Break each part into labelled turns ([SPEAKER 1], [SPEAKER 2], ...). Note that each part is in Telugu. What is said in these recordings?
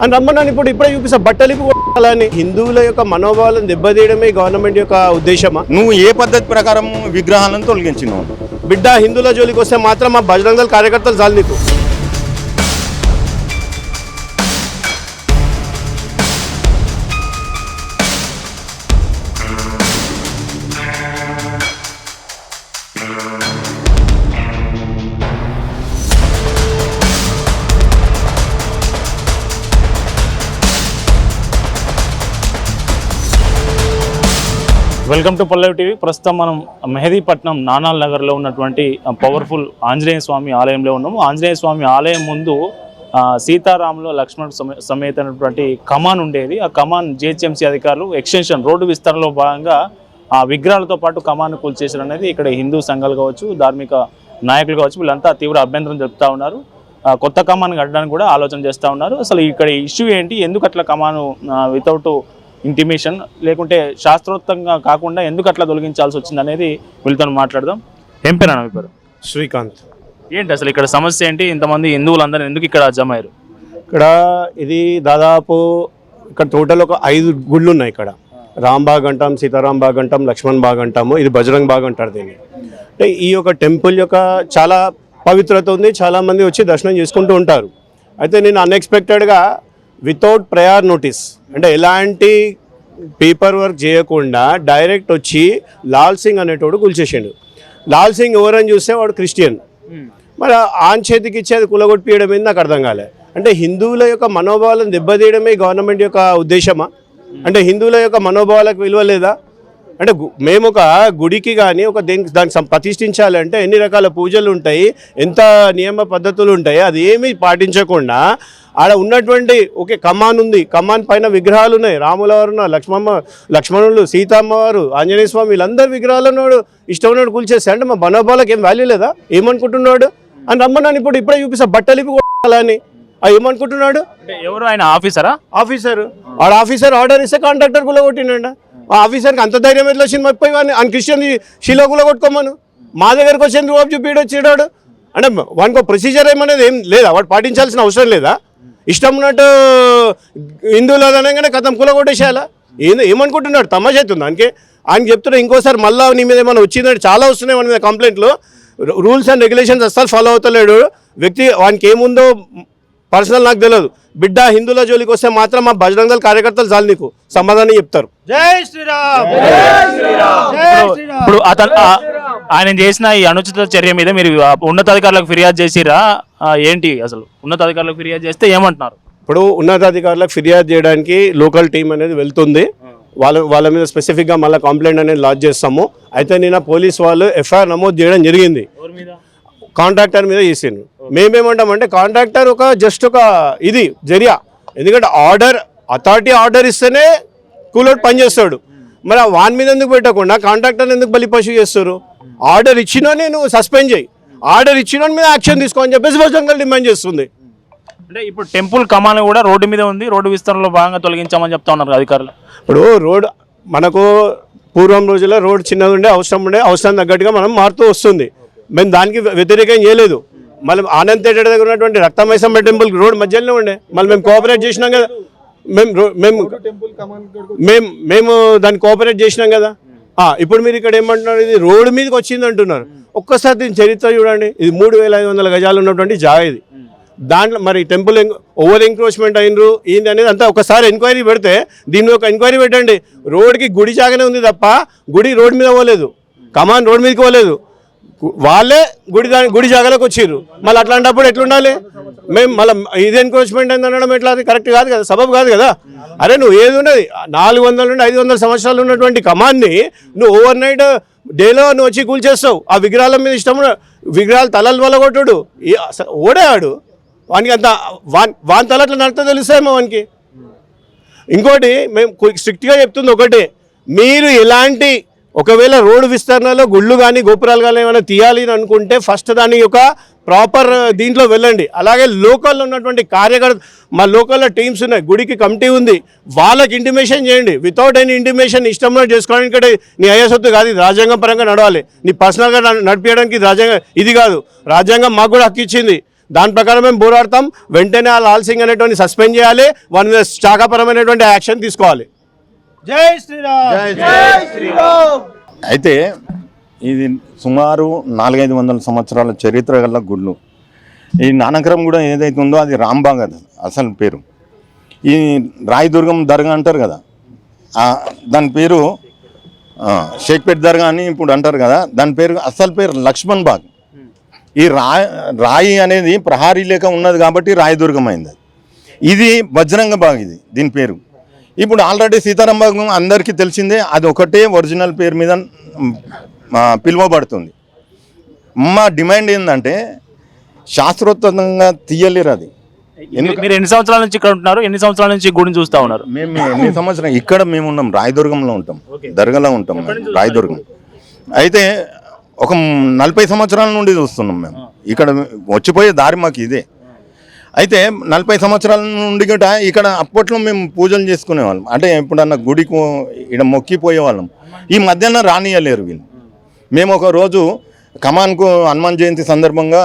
[SPEAKER 1] అని రమ్మన్నాను. ఇప్పుడే చూపిస్తా బట్టలు ఇప్పుకోవాలని. హిందువుల యొక్క మనోభావాలను దెబ్బతీయడమే గవర్నమెంట్ యొక్క ఉద్దేశమా?
[SPEAKER 2] నువ్వు ఏ పద్ధతి ప్రకారం విగ్రహాలను తొలగించినావు?
[SPEAKER 1] బిడ్డ హిందువుల జోలికి వస్తే మాత్రం మా బజరంగ దళ కార్యకర్తలు చాలు నీకు.
[SPEAKER 3] Welcome to Pallavi TV. ప్రస్తుతం మనం మెహదీపట్నం నానాల్ నగర్లో ఉన్నటువంటి పవర్ఫుల్ ఆంజనేయ స్వామి ఆలయంలో ఉన్నాము. ఆంజనేయ స్వామి ఆలయం ముందు సీతారాములు లక్ష్మణ్ సమేతమైనటువంటి కమాన్ ఉండేది. ఆ కమాన్ జిహెచ్ఎంసీ అధికారులు ఎక్స్టెన్షన్ రోడ్డు విస్తరణలో భాగంగా ఆ విగ్రహాలతో పాటు కమాన్ కూల్చేసారు అనేది ఇక్కడ హిందూ సంఘాలు కావచ్చు, ధార్మిక నాయకులు కావచ్చు, వీళ్ళంతా తీవ్ర అభ్యంతరం చెప్తా ఉన్నారు. కొత్త కమాన్ కట్టడానికి కూడా ఆలోచన చేస్తూ ఉన్నారు. అసలు ఇక్కడ ఇష్యూ ఏంటి, ఎందుకు అట్లా కమాను వితౌట్ ఇంటిమేషన్ లేకుంటే శాస్త్రోక్తంగా కాకుండా ఎందుకు అట్లా తొలగించాల్సి వచ్చింది అనేది వీళ్ళతో మాట్లాడదాం. ఏం పేరు అన్న మీ పేరు?
[SPEAKER 1] శ్రీకాంత్.
[SPEAKER 3] ఏంటి అసలు ఇక్కడ సమస్య ఏంటి? ఇంతమంది హిందువులందరూ ఎందుకు ఇక్కడ జమ అయ్యారు?
[SPEAKER 1] ఇక్కడ ఇది దాదాపు ఇక్కడ టోటల్ ఒక 5 గుళ్ళు ఉన్నాయి. ఇక్కడ రాంబాగ్ అంటాం, సీతారాం బాగ్ అంటాం, లక్ష్మణ్ బాగ్ అంటాము, ఇది బజరంగ్ బాగ్ అంటారు దీన్ని. అంటే ఈ యొక్క టెంపుల్ యొక్క చాలా పవిత్రత ఉంది, చాలామంది వచ్చి దర్శనం చేసుకుంటూ ఉంటారు. అయితే నేను అన్ఎక్స్పెక్టెడ్గా వితౌట్ ప్రయర్ నోటీస్, అంటే ఎలాంటి పేపర్ వర్క్ చేయకుండా డైరెక్ట్ వచ్చి లాల్ సింగ్ అనేటోడు కూల్చేసాడు. లాల్ సింగ్ ఎవరని చూస్తే వాడు క్రిస్టియన్. మరి ఆన్ చేతికి ఇచ్చేది కులగొట్టియడం ఏంది నాకు అర్థం కాలే. అంటే హిందువుల యొక్క మనోభావాలను దెబ్బతీయడమే గవర్నమెంట్ యొక్క ఉద్దేశమా? అంటే హిందువుల యొక్క మనోభావాలకు విలువ లేదా? అంటే మేము ఒక గుడికి కానీ ఒక దానికి ప్రతిష్ఠించాలంటే ఎన్ని రకాల పూజలు ఉంటాయి, ఎంత నియమ పద్ధతులు ఉంటాయి, అది ఏమీ పాటించకుండా ఆడ ఉన్నటువంటి ఒకే కమాన్ ఉంది, కమాన్ పైన విగ్రహాలు ఉన్నాయి, రాముల వారు, లక్ష్మణులు, సీతమ్మవారు, ఆంజనేయ స్వామి, వీళ్ళందరూ విగ్రహాలను ఇష్టం ఉన్నాడు కూల్చేస్తే అంటే మా మనోభావాలకు ఏం వాల్యూ లేదా? ఏమనుకుంటున్నాడు అని రమ్మన్నాను. ఇప్పుడే చూపిస్తా బట్టలు ఇప్పుకోవాలని. ఏమనుకుంటున్నాడు?
[SPEAKER 3] ఎవరు ఆయన? ఆఫీసర్
[SPEAKER 1] ఆడ ఆఫీసర్ ఆర్డర్ ఇస్తే కాంట్రాక్టర్ కూలగొట్టిండ. ఆ ఆఫీసర్కి అంత ధైర్యం ఎట్లా వచ్చింది? మర్చిపోయి అని క్రిస్టియన్ శిలో కూలగొట్టుకోమను. మా దగ్గరకు వచ్చేందుకు ఓపు చూపిడు వచ్చేటాడు అంటే వానికి ప్రొసీజర్ ఏమనేది ఏం లేదా? వాడు పాటించాల్సిన అవసరం లేదా? ఇష్టం ఉన్నట్టు హిందువులు అనగానే కథం కూలగొట్టేసేయాలా? ఏమనుకుంటున్నాడు? తమాషా అవుతుంది దానికి. ఆయన చెప్తున్నా ఇంకోసారి మళ్ళీ నీ మీద ఏమైనా వచ్చిందంటే చాలా వస్తున్నాయి మన మీద కంప్లైంట్లు. రూల్స్ అండ్ రెగ్యులేషన్స్ అస్సలు ఫాలో అవుతలేడు వ్యక్తి. వానికి ఏముందో పర్సనల్ నాకు తెలియదు. బిడ్డ హిందువుల జోలికి వస్తే మాత్రం మా బజరంగ దళ కార్యకర్తలు చాలు నీకు సమాధానం చెప్తారు.
[SPEAKER 4] జై శ్రీరామ్.
[SPEAKER 3] ఇప్పుడు అతను ఆయన చేసిన ఈ అనుచిత చర్య మీద మీరు ఉన్నతాధికారులకు ఫిర్యాదు చేసిరా ఏంటి? అసలు ఉన్నతాధికారులకు ఫిర్యాదు చేస్తే ఏమంటున్నారు?
[SPEAKER 1] ఇప్పుడు ఉన్నతాధికారులకు ఫిర్యాదు చేయడానికి లోకల్ టీం అనేది వెళ్తుంది. వాళ్ళ మీద స్పెసిఫిక్గా మళ్ళీ కంప్లైంట్ అనేది లాడ్జ్ చేస్తాము. అయితే నిన్న పోలీస్ వాళ్ళు ఎఫ్ఐఆర్ నమోదు చేయడం జరిగింది. కాంట్రాక్టర్ మీద చేసిండు. మేమేమంటామంటే కాంట్రాక్టర్ జస్ట్ ఒక ఇది జరియా. ఎందుకంటే అథారిటీ ఆర్డర్ ఇస్తేనే కూలోడు పనిచేస్తాడు. మరి వాన్ మీద ఎందుకు పెట్టకుండా కాంట్రాక్టర్ ఎందుకు బలిపశు చేస్తారు? ఆర్డర్ ఇచ్చినోని నువ్వు సస్పెండ్ చేయి, ఆర్డర్ ఇచ్చినోని మీద యాక్షన్ తీసుకో అని చెప్పేసి బజరంగ దళ డిమాండ్ చేస్తుంది.
[SPEAKER 3] అంటే ఇప్పుడు టెంపుల్ కమాన్ కూడా రోడ్డు మీద ఉంది, రోడ్డు విస్తరణలో భాగంగా తొలగించామని చెప్తా ఉన్నారు అధికారులు.
[SPEAKER 1] ఇప్పుడు రోడ్ మనకు పూర్వం రోజుల్లో రోడ్ చిన్నది ఉండే, అవసరం తగ్గట్టుగా మనం మారుతూ వస్తుంది. మేము దానికి వ్యతిరేకం చేయలేదు. మళ్ళీ ఆనంద్ థియేటర్ దగ్గర ఉన్నటువంటి రక్తమైసమ్మ టెంపుల్ రోడ్ మధ్యలోనే ఉండే. మళ్ళీ మేము కోఆపరేట్ చేసినాం కదా, మేము దాన్ని కోఆపరేట్ చేసినాం కదా. ఇప్పుడు మీరు ఇక్కడ ఏమంటున్నారు? ఇది రోడ్డు మీదకి వచ్చింది అంటున్నారు. ఒక్కసారి దీని చరిత్ర చూడండి. ఇది 3500 గజాలు ఉన్నటువంటి జాగా. ఇది దాంట్లో మరి టెంపుల్ ఓవర్ ఎంక్రోచ్మెంట్ అయినరు ఏంటి అనేది అంతా ఒకసారి ఎంక్వైరీ పెడితే దీన్ని ఒక ఎంక్వైరీ పెట్టండి. రోడ్కి గుడి జాగానే ఉంది తప్ప గుడి రోడ్ మీద పోలేదు, కమాన్ రోడ్ మీదకి పోలేదు. వాళ్ళే గుడి జాగాలోకి వచ్చిర్రు. మళ్ళీ అట్లాంటప్పుడు ఎట్లుండాలి? మేము మళ్ళీ ఇది ఎన్క్రోచ్మెంట్ అయింది అనడం ఎట్లా? అది కరెక్ట్ కాదు కదా, సబబు కాదు కదా. అరే నువ్వు ఏది ఉన్నది 400 నుండి 500 సంవత్సరాలు ఉన్నటువంటి కమాన్ని నువ్వు ఓవర్ నైట్ డేలో నువ్వు వచ్చి కూల్చేస్తావు. ఆ విగ్రహాల మీద ఇష్టం విగ్రహాలు తలలు వల్ల కొట్టుడు ఓడేవాడు. వానికి అంత వాని తల అట్లా నడితే తెలుస్తాయేమో వానికి. ఇంకోటి మేము స్ట్రిక్ట్గా చెప్తుంది ఒకటే, మీరు ఎలాంటి ఒకవేళ రోడ్డు విస్తరణలో గుళ్ళు కానీ గోపురాలు కానీ ఏమైనా తీయాలి అని అనుకుంటే ఫస్ట్ దాని యొక్క ప్రాపర్ దీంట్లో వెళ్ళండి. అలాగే లోకల్లో ఉన్నటువంటి మా లోకల్లో టీమ్స్ ఉన్నాయి, గుడికి కమిటీ ఉంది, వాళ్ళకి ఇంటిమేషన్ చేయండి. వితౌట్ ఎనీ ఇంటిమేషన్ ఇష్టంలో చేసుకోవడానికి ఇక్కడ నీ అయ్యసొత్తు కాదు, ఇది రాజ్యాంగం పరంగా నడవాలి. నీ పర్సనల్గా నడిపించడానికి రాజ్యాంగం ఇది కాదు. రాజ్యాంగం మాకు కూడా హక్కు ఇచ్చింది. దాని ప్రకారం మేము పోరాడతాం. వెంటనే ఆ లాల్ సింగ్ అనేటువంటి సస్పెండ్ చేయాలి, వాని మీద శాఖాపరమైనటువంటి యాక్షన్ తీసుకోవాలి.
[SPEAKER 4] జై శ్రీరామ్.
[SPEAKER 2] అయితే ఇది సుమారు 400-500 సంవత్సరాల చరిత్ర గల గుళ్ళు. ఈ నానక్రమ్ కూడా ఏదైతే ఉందో అది రాంబాగ్ అది అసలు పేరు. ఈ రాయదుర్గం దర్గా అంటారు కదా, దాని పేరు షేక్పేట్ దర్గా అని ఇప్పుడు అంటారు కదా, దాని పేరు అసలు పేరు లక్ష్మణ్ బాగ్. ఈ రాయి అనేది ప్రహారీ లేక ఉన్నది కాబట్టి రాయదుర్గం అయింది. ఇది బజరంగ బాగ్, ఇది దీని పేరు. ఇప్పుడు ఆల్రెడీ సీతారాం బాగ్ అందరికీ తెలిసిందే, అది ఒకటే ఒరిజినల్ పేరు మీద పిలువబడుతుంది. మా డిమాండ్ ఏంటంటే శాస్త్రోత్తంగా తీయలేరు అది.
[SPEAKER 3] మీరు ఎన్ని సంవత్సరాల నుంచి ఇక్కడ ఉంటున్నారు? ఎన్ని సంవత్సరాల నుంచి గుడిని చూస్తూ ఉన్నారు?
[SPEAKER 2] మేము ఎన్ని సంవత్సరం ఇక్కడ మేము ఉన్నాం, రాయదుర్గంలో ఉంటాం, దర్గాలో ఉంటాం రాయదుర్గం. అయితే ఒక 40 సంవత్సరాల నుండి చూస్తున్నాం మేము. ఇక్కడ వచ్చిపోయే దారి మాకు ఇదే. అయితే 40 సంవత్సరాల నుండి గట ఇక్కడ అప్పట్లో మేము పూజలు చేసుకునేవాళ్ళం. అంటే ఎప్పుడన్నా గుడికి ఇక్కడ మొక్కిపోయేవాళ్ళం. ఈ మధ్యాహ్నం రానియలేరు వీళ్ళు. మేము ఒక రోజు కమాన్కు హనుమాన్ జయంతి సందర్భంగా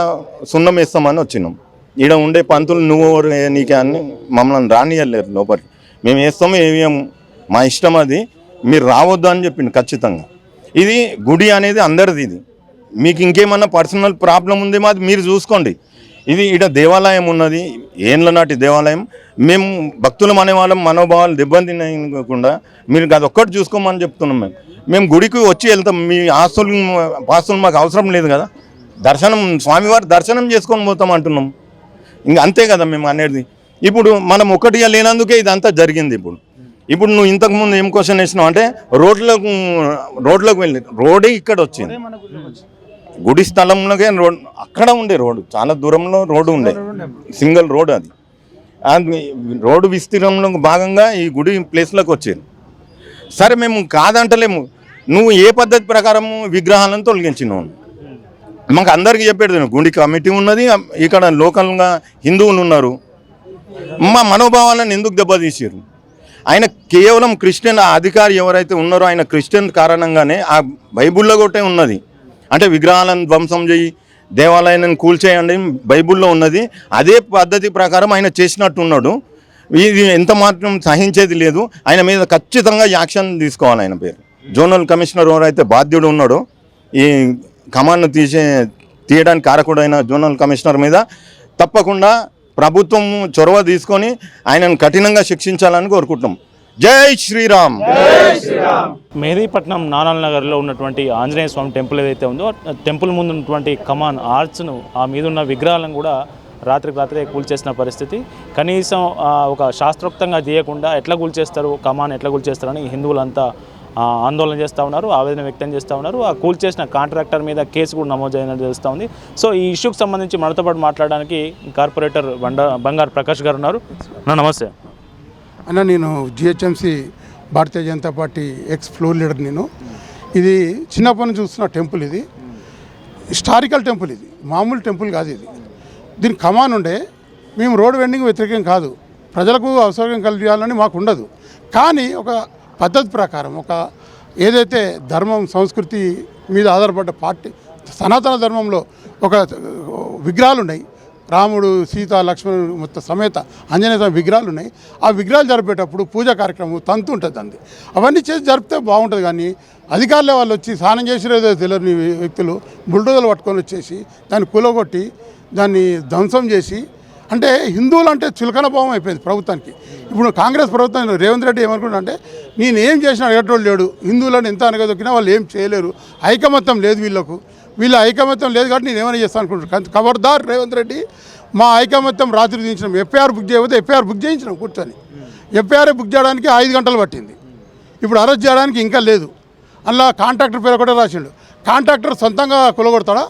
[SPEAKER 2] సున్నం వేస్తామని వచ్చినాం. ఈడ ఉండే పంతులు నువ్వు నీకే అని మమ్మల్ని రానియలేరు లోపలికి. మేము వేస్తాము ఏమేము మా ఇష్టం, అది మీరు రావద్దు అని చెప్పింది ఖచ్చితంగా. ఇది గుడి అనేది అందరిది. ఇది మీకు ఇంకేమన్నా పర్సనల్ ప్రాబ్లం ఉందేమో అది మీరు చూసుకోండి. ఇది ఇక్కడ దేవాలయం ఉన్నది, ఏండ్ల నాటి దేవాలయం. మేము భక్తులం అనేవాళ్ళం, మనోభావాలు దెబ్బతినకుండా మీరు అది ఒక్కటి చూసుకోమని చెప్తున్నాం. మేము గుడికి వచ్చి వెళ్తాం. మీ పాస్తులు మాకు అవసరం లేదు కదా, దర్శనం స్వామివారి దర్శనం చేసుకొని పోతాం అంటున్నాం. ఇంకా అంతే కదా మేము అనేది. ఇప్పుడు మనం ఒకటిగా లేనందుకే ఇదంతా జరిగింది. ఇప్పుడు నువ్వు ఇంతకుముందు ఏం క్వశ్చన్ వేసినావు అంటే రోడ్లోకి వెళ్ళి రోడే ఇక్కడ వచ్చింది. గుడి స్థలంలోకే రోడ్, అక్కడ ఉండే రోడ్డు చాలా దూరంలో రోడ్డు ఉండే, సింగిల్ రోడ్ అది. రోడ్డు విస్తీర్ణంలో భాగంగా ఈ గుడి ప్లేస్లోకి వచ్చేది. సరే మేము కాదంటలేము, నువ్వు ఏ పద్ధతి ప్రకారం విగ్రహాలను తొలగించినావు మాకు అందరికీ చెప్పేది. గుడి కమిటీ ఉన్నది, ఇక్కడ లోకల్గా హిందువులు ఉన్నారు. మా మనోభావాలను ఎందుకు దెబ్బతీసారు? ఆయన కేవలం క్రిస్టియన్ అధికారి ఎవరైతే ఉన్నారో ఆయన క్రిస్టియన్ కారణంగానే ఆ బైబుల్లో ఒకటే ఉన్నది. అంటే విగ్రహాలను ధ్వంసం చేయి, దేవాలయాన్ని కూల్చేయండి బైబుల్లో ఉన్నది. అదే పద్ధతి ప్రకారం ఆయన చేసినట్టున్నాడు. ఇది ఎంత మాత్రం సహించేది లేదు. ఆయన మీద ఖచ్చితంగా యాక్షన్ తీసుకోవాలి. ఆయన పేరు జోనల్ కమిషనర్ ఎవరైతే బాధ్యుడు ఉన్నాడో, ఈ కమాండ్ను తీయడానికి కారకుడైన జోనల్ కమిషనర్ మీద తప్పకుండా ప్రభుత్వం చొరవ తీసుకొని ఆయనను కఠినంగా శిక్షించాలని కోరుకుంటున్నాం. జై శ్రీరామ్.
[SPEAKER 3] మెహదీపట్నం నానాల్ నగర్లో ఉన్నటువంటి ఆంజనేయ స్వామి టెంపుల్ ఏదైతే ఉందో, టెంపుల్ ముందు ఉన్నటువంటి కమాన్ ఆర్చ్ను, ఆ మీద ఉన్న విగ్రహాలను కూడా రాత్రికి రాత్రే కూల్చేసిన పరిస్థితి. కనీసం ఒక శాస్త్రోక్తంగా చేయకుండా ఎట్లా కూల్చేస్తారు, కమాన్ ఎట్లా కూల్చేస్తారని హిందువులంతా ఆందోళన చేస్తూ ఉన్నారు, ఆవేదన వ్యక్తం చేస్తూ ఉన్నారు. ఆ కూల్చేసిన కాంట్రాక్టర్ మీద కేసు కూడా నమోదైనట్టు తెలుస్తూ ఉంది. సో ఈ ఇష్యూకి సంబంధించి మనతో పాటు మాట్లాడడానికి కార్పొరేటర్ బంగారు ప్రకాష్ గారు ఉన్నారు. నమస్తే
[SPEAKER 5] అన్న. నేను GHMC Bharatiya Janata Party ex floor leader. నేను ఇది చిన్నప్పటి నుంచి చూస్తున్న టెంపుల్. ఇది హిస్టారికల్ టెంపుల్, ఇది మామూలు టెంపుల్ కాదు. ఇది దీని కమాన్ ఉండే. మేము రోడ్ వెండింగ్ వ్యతిరేకం కాదు, ప్రజలకు అవసరం కలిగించాలని మాకు ఉండదు. కానీ ఒక పద్ధతి ప్రకారం ఒక ఏదైతే ధర్మం సంస్కృతి మీద ఆధారపడ్డ పార్టీ సనాతన ధర్మంలో ఒక విగ్రహాలు ఉన్నాయి, రాముడు సీత లక్ష్మణుడు మొత్తం సమేత ఆంజనేయ స్వామి విగ్రహాలు ఉన్నాయి. ఆ విగ్రహాలు జరిపేటప్పుడు పూజా కార్యక్రమం తంతు ఉంటుంది అంది. అవన్నీ చేసి జరిపితే బాగుంటుంది. కానీ అధికారులే వాళ్ళు వచ్చి స్నానం చేసిరేదో తెలియని వ్యక్తులు బుల్డోజర్లు పట్టుకొని వచ్చేసి దాన్ని కూలగొట్టి దాన్ని ధ్వంసం చేసి, అంటే హిందువులు అంటే చులకన భావం అయిపోయింది ప్రభుత్వానికి. ఇప్పుడు కాంగ్రెస్ ప్రభుత్వం రేవంత్ రెడ్డి ఏమనుకుంటా అంటే నేను ఏం చేసినా అడగటోళ్ళు లేడు, హిందువులను ఎంత అనగదొక్కినా వాళ్ళు ఏం చేయలేరు, ఐకమత్యం లేదు వీళ్ళ ఐకమత్యం లేదు కాబట్టి నేను ఏమైనా చేస్తాను అనుకుంటున్నాను. ఖబర్దార్ రేవంత్ రెడ్డి, మా ఐకమత్యం రాత్రి దించినాం. ఎఫ్ఐఆర్ బుక్ చేయకపోతే ఎఫ్ఐఆర్ బుక్ చేయించినాం కూర్చొని. ఎఫ్ఐఆర్ బుక్ చేయడానికి 5 గంటలు పట్టింది. ఇప్పుడు అరెస్ట్ చేయడానికి ఇంకా లేదు. అందులో కాంట్రాక్టర్ పేరు ఒకటే రాసిండు. కాంట్రాక్టర్ సొంతంగా కొలగొడతాడా?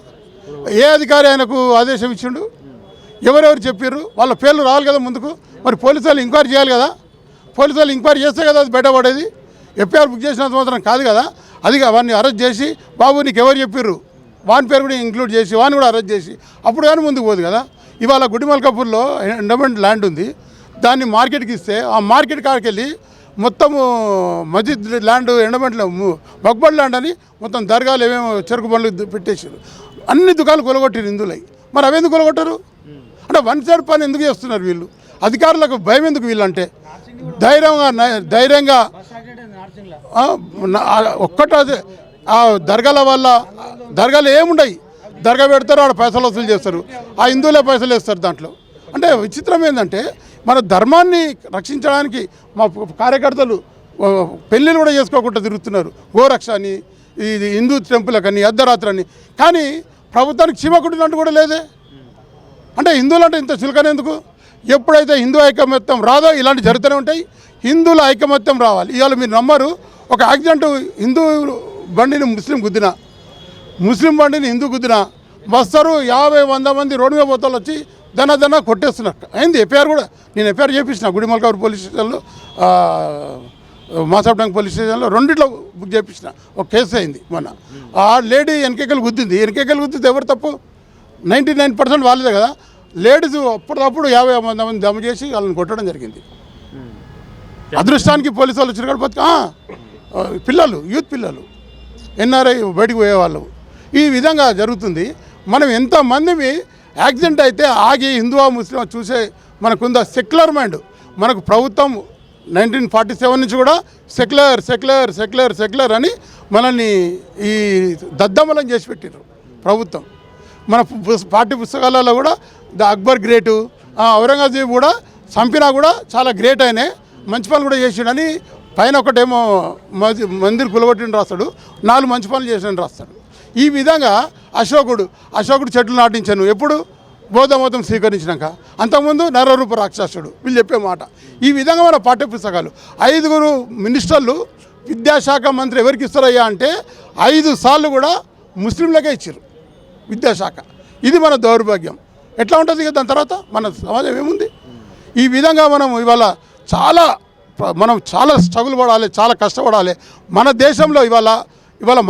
[SPEAKER 5] ఏ అధికారి ఆయనకు ఆదేశం ఇచ్చిండు? ఎవరెవరు చెప్పారు? వాళ్ళ పేర్లు రావాలి కదా ముందుకు. మరి పోలీసు వాళ్ళు ఎంక్వైరీ చేయాలి కదా. పోలీసు వాళ్ళు ఎంక్వైరీ చేస్తే కదా అది బయటపడేది. ఎఫ్ఐఆర్ బుక్ చేసినంత మాత్రం కాదు కదా. అది వాడిని అరెస్ట్ చేసి, బాబు నీకు ఎవరు చెప్పారు, వాని పేరు కూడా ఇంక్లూడ్ చేసి వాడిని కూడా అరెస్ట్ చేసి అప్పుడు కానీ ముందుకు పోదు కదా. ఇవాళ గుడిమల్కాపూర్లో ఎండోమెంట్ ల్యాండ్ ఉంది, దాన్ని మార్కెట్కి ఇస్తే ఆ మార్కెట్ కాడికి వెళ్ళి మొత్తము మస్జిద్ ల్యాండ్ ఎండోమెంట్లో మక్బడ్ ల్యాండ్ అని మొత్తం దర్గాలు ఏమేమో చెరుకు బండ్లు పెట్టేసారు. అన్ని దుకాణాలు కొలగొట్టారు హిందువులై. మరి అవెందుకు కొలగొట్టారు? అంటే వన్ సైడ్ పని ఎందుకు చేస్తున్నారు వీళ్ళు? అధికారులకు భయం ఎందుకు వీళ్ళంటే? ధైర్యంగా ఒక్కట ఆ దర్గాల వల్ల దర్గాలు ఏముండయి, దర్గా పెడతారు, ఆడ పైసలు వసూలు చేస్తారు, ఆ హిందువులే పైసలు వేస్తారు దాంట్లో. అంటే విచిత్రం ఏంటంటే మన ధర్మాన్ని రక్షించడానికి మా కార్యకర్తలు పెళ్ళిళ్ళు కూడా చేసుకోకుండా తిరుగుతున్నారు, గోరక్ష అని, ఇది హిందూ టెంపుల్కి అని, అర్ధరాత్రి అని. కానీ ప్రభుత్వానికి చీమకుడినట్టు కూడా లేదే. అంటే హిందువులు అంటే ఇంత చులకన ఎందుకు? ఎప్పుడైతే హిందూ ఐకమత్యం రాదో ఇలాంటి జరుగుతూనే ఉంటాయి. హిందువుల ఐకమత్యం రావాలి. ఇవాళ మీరు నమ్మరు, ఒక యాక్సిడెంట్ హిందూ బండిని ముస్లిం గుద్దిన, ముస్లిం బండిని హిందూ గుద్దిన వస్తారు 50-100 మంది రోడ్డు మీద పోతాలు వచ్చి దన కొట్టేస్తున్నారు. అయింది ఎఫ్ఐఆర్ కూడా, నేను ఎఫ్ఐఆర్ చేయించిన గుడిమల్కావూరు పోలీస్ స్టేషన్లో, మాసాబ్డంగ్ పోలీస్ స్టేషన్లో, రెండిట్లో బుక్ చేయించిన. ఒక కేసు అయింది మొన్న. ఆ లేడీ వెనకేకలు గుద్దింది. వెనకేకలు గుద్దితే ఎవరు తప్పు? 99% వాళ్ళదే కదా. లేడీస్ అప్పుడప్పుడు 50 మంది దమ్ము చేసి వాళ్ళని కొట్టడం జరిగింది. అదృష్టానికి పోలీసు వాళ్ళు వచ్చారు కాబట్టి పిల్లలు, యూత్ పిల్లలు, ఎన్ఆర్ఐ బయటకు పోయేవాళ్ళు. ఈ విధంగా జరుగుతుంది. మనం ఎంతమంది యాక్సిడెంట్ అయితే ఆగి హిందువా ముస్లిం చూసే మనకుందా సెక్యులర్ మైండ్. మనకు ప్రభుత్వం 1947 నుంచి కూడా సెక్యులర్ సెక్యులర్ సెక్యులర్ సెక్యులర్ అని మనల్ని ఈ దద్దమలం చేసి పెట్టారు ప్రభుత్వం. మన పాఠ్య పుస్తకాలలో కూడా ద అక్బర్ గ్రేటు, ఔరంగజేబు కూడా చంపినా కూడా చాలా గ్రేట్ అయినాయి, మంచి పనులు కూడా చేసాడని పైన ఒకటేమో మందిర్ కులగొట్టిని రాస్తాడు, 4 మంచి పనులు చేసాడని రాస్తాడు. ఈ విధంగా అశోకుడు చెట్లు నాటించాను ఎప్పుడు? బౌద్ధ మతం స్వీకరించినాక. అంతకుముందు నరరూప రాక్షసుడు, వీళ్ళు చెప్పే మాట. ఈ విధంగా మన పాఠ్యపుస్తకాలు 5 మినిస్టర్లు విద్యాశాఖ మంత్రి ఎవరికి ఇస్తారయ్యా అంటే 5 సార్లు కూడా ముస్లింలకే ఇచ్చారు విద్యాశాఖ. ఇది మన దౌర్భాగ్యం. ఎట్లా ఉంటుంది దాని తర్వాత మన సమాజం ఏముంది? ఈ విధంగా మనం ఇవాళ మనం చాలా స్ట్రగుల్ పడాలి, చాలా కష్టపడాలి. మన దేశంలో ఇవాళ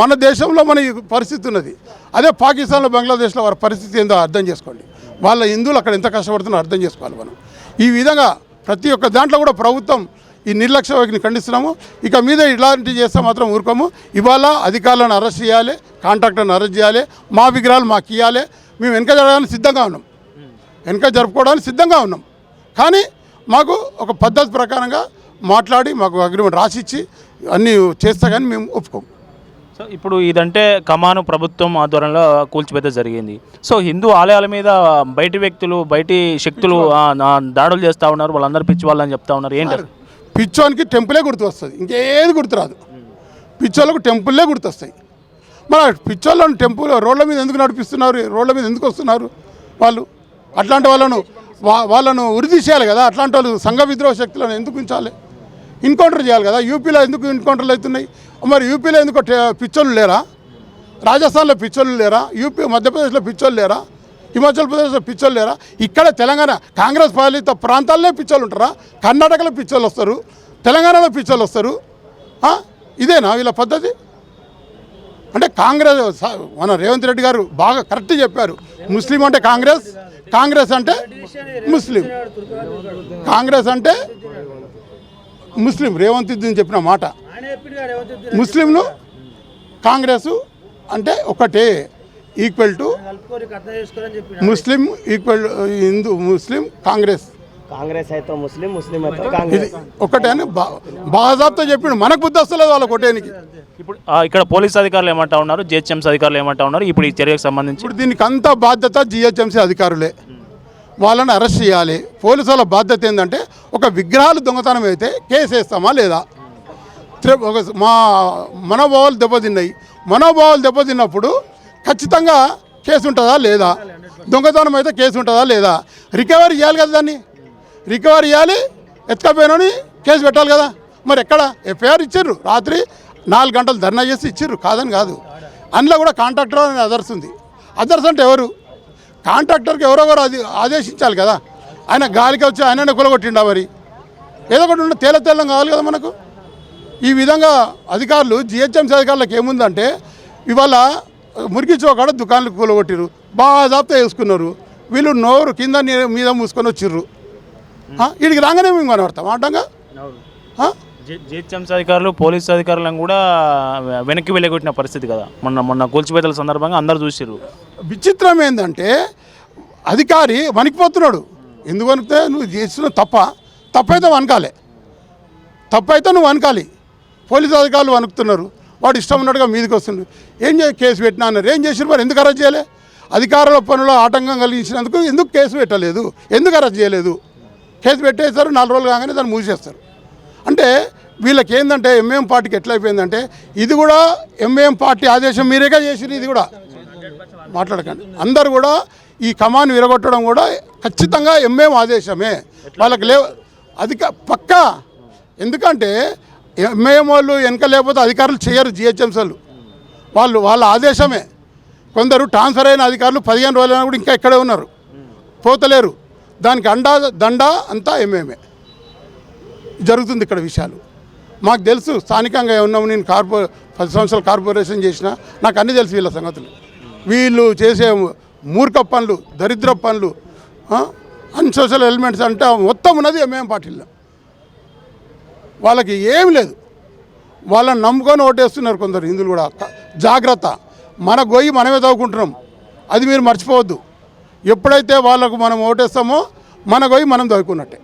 [SPEAKER 5] మన దేశంలో మన పరిస్థితి ఉన్నది. అదే పాకిస్తాన్లో, బంగ్లాదేశ్లో వారి పరిస్థితి ఏందో అర్థం చేసుకోండి. వాళ్ళ హిందువులు అక్కడ ఎంత కష్టపడుతున్నారో అర్థం చేసుకోవాలి మనం. ఈ విధంగా ప్రతి ఒక్క దాంట్లో కూడా ప్రభుత్వం ఈ నిర్లక్ష్య వైఖరిని ఖండిస్తున్నాము. ఇక మీద ఇలాంటివి చేస్తే మాత్రం ఊరుకోము. ఇవాళ అధికారులను అరెస్ట్ చేయాలి, కాంట్రాక్టర్ని అరెస్ట్ చేయాలి, మా విగ్రహాలు మాకు ఇవ్వాలి. మేము వెనక జరగడానికి సిద్ధంగా ఉన్నాం, వెనక జరుపుకోవడానికి సిద్ధంగా ఉన్నాం. కానీ మాకు ఒక పద్ధతి ప్రకారంగా మాట్లాడి మాకు అగ్రిమెంట్ రాసిచ్చి అన్నీ చేస్తే కానీ మేము ఒప్పుకోము.
[SPEAKER 3] సో ఇప్పుడు ఇదంటే కమాను ప్రభుత్వం ఆధ్వర్యంలో కూల్చివేత జరిగింది. సో హిందూ ఆలయాల మీద బయటి వ్యక్తులు, బయటి శక్తులు దాడులు చేస్తూ ఉన్నారు, వాళ్ళందరూ పిచ్చి వాళ్ళని చెప్తా ఉన్నారు. ఏంటి
[SPEAKER 5] పిచ్చోనికి టెంపులే గుర్తు వస్తుంది, ఇంకేది గుర్తురాదు. పిచ్చోళ్ళకు టెంపుల్లే గుర్తొస్తాయి. మన పిచ్చోళ్ళను టెంపుల్ రోడ్ల మీద ఎందుకు నడిపిస్తున్నారు? రోడ్ల మీద ఎందుకు వస్తున్నారు వాళ్ళు? అట్లాంటి వాళ్ళను ఉరిది చేయాలి కదా. అట్లాంటి వాళ్ళు సంఘ విద్రోహ శక్తులను ఎందుకు ఉంచాలి? ఎన్కౌంటర్ చేయాలి కదా. యూపీలో ఎందుకు ఎన్కౌంటర్లు అవుతున్నాయి? మరి యూపీలో ఎందుకు పిచ్చోళ్ళు లేరా? రాజస్థాన్లో పిచ్చోళ్ళు లేరా? మధ్యప్రదేశ్లో పిచ్చోళ్ళు లేరా? హిమాచల్ ప్రదేశ్లో పిచ్చోళ్ళు లేరా? ఇక్కడ తెలంగాణ కాంగ్రెస్ పాలిత ప్రాంతాలనే పిచ్చోళ్ళు ఉంటారా? కర్ణాటకలో పిచ్చోళ్ళు వస్తారు, తెలంగాణలో పిచ్చోళ్ళు వస్తారు. ఇదేనా వీళ్ళ పద్ధతి? అంటే కాంగ్రెస్ మన రేవంత్ రెడ్డి గారు బాగా కరెక్ట్ చెప్పారు. ముస్లిం అంటే కాంగ్రెస్, కాంగ్రెస్ అంటే ముస్లిం, కాంగ్రెస్ అంటే ముస్లిం. రేవంత్ రెడ్డి చెప్పిన మాట, ముస్లింలు కాంగ్రెస్ అంటే ఒకటే, ఈక్వల్ టు ముస్లిం, ఈక్వల్ హిందూ ముస్లిం కాంగ్రెస్
[SPEAKER 4] అయితే ముస్లిం, ముస్లిం అయితే కాంగ్రెస్,
[SPEAKER 5] ఒకటే అని బాజాబ్తో చెప్పిండు. మనకు బుద్ధి వస్తలేదు వాళ్ళ కొట్టేనికి.
[SPEAKER 3] ఇప్పుడు ఇక్కడ పోలీస్ అధికారులు ఏమంటా ఉన్నారు, జిహెచ్ఎంసీ అధికారులు ఏమంటా ఉన్నారు ఇప్పుడు ఈ చర్యకు సంబంధించి?
[SPEAKER 5] ఇప్పుడు దీనికి అంతా బాధ్యత జిహెచ్ఎంసీ అధికారులే. వాళ్ళని అరెస్ట్ చేయాలి. పోలీసు వాళ్ళ బాధ్యత ఏంటంటే ఒక విగ్రహాలు దొంగతనం అయితే కేసు వేస్తామా లేదా? మా మనోభావాలు దెబ్బతిన్నాయి. మనోభావాలు దెబ్బతిన్నప్పుడు ఖచ్చితంగా కేసు ఉంటుందా లేదా? దొంగతనం అయితే కేసు ఉంటుందా లేదా? రికవరీ చేయాలి కదా, దాన్ని రికవరీ చేయాలి, ఎత్తుకపోయినని కేసు పెట్టాలి కదా. మరి ఎక్కడ ఎఫ్ఐఆర్ ఇచ్చారు? రాత్రి 4 గంటలు ధర్నా చేసి ఇచ్చారు, కాదని కాదు. అందులో కూడా కాంట్రాక్టర్ అని అదర్స్ ఉంది. అదర్స్ అంటే ఎవరు? కాంట్రాక్టర్కి ఎవరెవరు ఆదేశించాలి కదా. ఆయన గాలికి వచ్చి ఆయననే కొలగొట్టిండా? మరి ఏదో ఒకటి ఉండే తేలం కావాలి కదా మనకు. ఈ విధంగా అధికారులు, జిహెచ్ఎంసీ అధికారులకు ఏముందంటే ఇవాళ మురికి చోకాడ దుకాణాలు కూలగొట్టిరు, బాజాబ్తా వేసుకున్నారు. వీళ్ళు నోరు కింద మీద మూసుకొని వచ్చిర్రు. వీడికి రాగానే మేము కనబడతాం అడ్డంగా.
[SPEAKER 3] జిహెచ్ఎంసీ అధికారులు, పోలీసు అధికారులను కూడా వెనక్కి వెళ్ళగొట్టిన పరిస్థితి కదా మొన్న కూల్చివేతల సందర్భంగా అందరూ చూసిర్రు.
[SPEAKER 5] విచిత్రం ఏంటంటే అధికారి వణికిపోతున్నాడు. ఎందుకు వణికితే నువ్వు చేసిన తప్పైతే వనకాలి, తప్పైతే నువ్వు వనకాలి. పోలీసు అధికారులు వణుకుతున్నారు, వాడు ఇష్టం ఉన్నట్టుగా మీదకి వస్తున్నారు. కేసు పెట్టినా అన్నారు, ఏం చేసిన మరి ఎందుకు అరెస్ట్ చేయలే? అధికారుల పనుల్లో ఆటంకం కలిగించినందుకు ఎందుకు కేసు పెట్టలేదు, ఎందుకు అరెస్ట్ చేయలేదు? కేసు పెట్టేస్తారు, 4 రోజులు కాగానే దాన్ని మూసేస్తారు. అంటే వీళ్ళకి ఏంటంటే ఎంఏఎం పార్టీకి ఎట్లయిపోయిందంటే ఇది కూడా ఎంఏఎం పార్టీ ఆదేశం మీరేగా చేసిరు. ఇది కూడా మాట్లాడకండి. అందరు కూడా ఈ కమాన్ విరగొట్టడం కూడా ఖచ్చితంగా ఎంఏఎం ఆదేశమే. వాళ్ళకి అది పక్కా. ఎందుకంటే ఎంఏఎం వాళ్ళు వెనక లేకపోతే అధికారులు చేయరు. జిహెచ్ఎంసీలు వాళ్ళ ఆదేశమే. కొందరు ట్రాన్స్ఫర్ అయిన అధికారులు 15 రోజులైనా కూడా ఇంకా ఇక్కడే ఉన్నారు, పోతలేరు. దానికి దండ అంతా ఎంఏఎమే జరుగుతుంది ఇక్కడ విషయాలు. మాకు తెలుసు, స్థానికంగా ఉన్నాము. నేను 10 సంవత్సరాలు కార్పొరేషన్ చేసిన, నాకు అన్నీ తెలుసు వీళ్ళ సంగతులు. వీళ్ళు చేసే మూర్ఖ పనులు, దరిద్ర పనులు, అన్సోషల్ ఎలిమెంట్స్ అంటే మొత్తం ఉన్నది ఎంఏఎం పార్టీలో. వాళ్ళకి ఏం లేదు, వాళ్ళని నమ్ముకొని ఓటేస్తున్నారు కొందరు హిందువులు కూడా. జాగ్రత్త, మన గొయ్యి మనమే తవ్వుకుంటున్నాం, అది మీరు మర్చిపోవద్దు. ఎప్పుడైతే వాళ్ళకు మనం ఓటేస్తామో మన గొయ్యి మనం తవ్వుకున్నట్టే.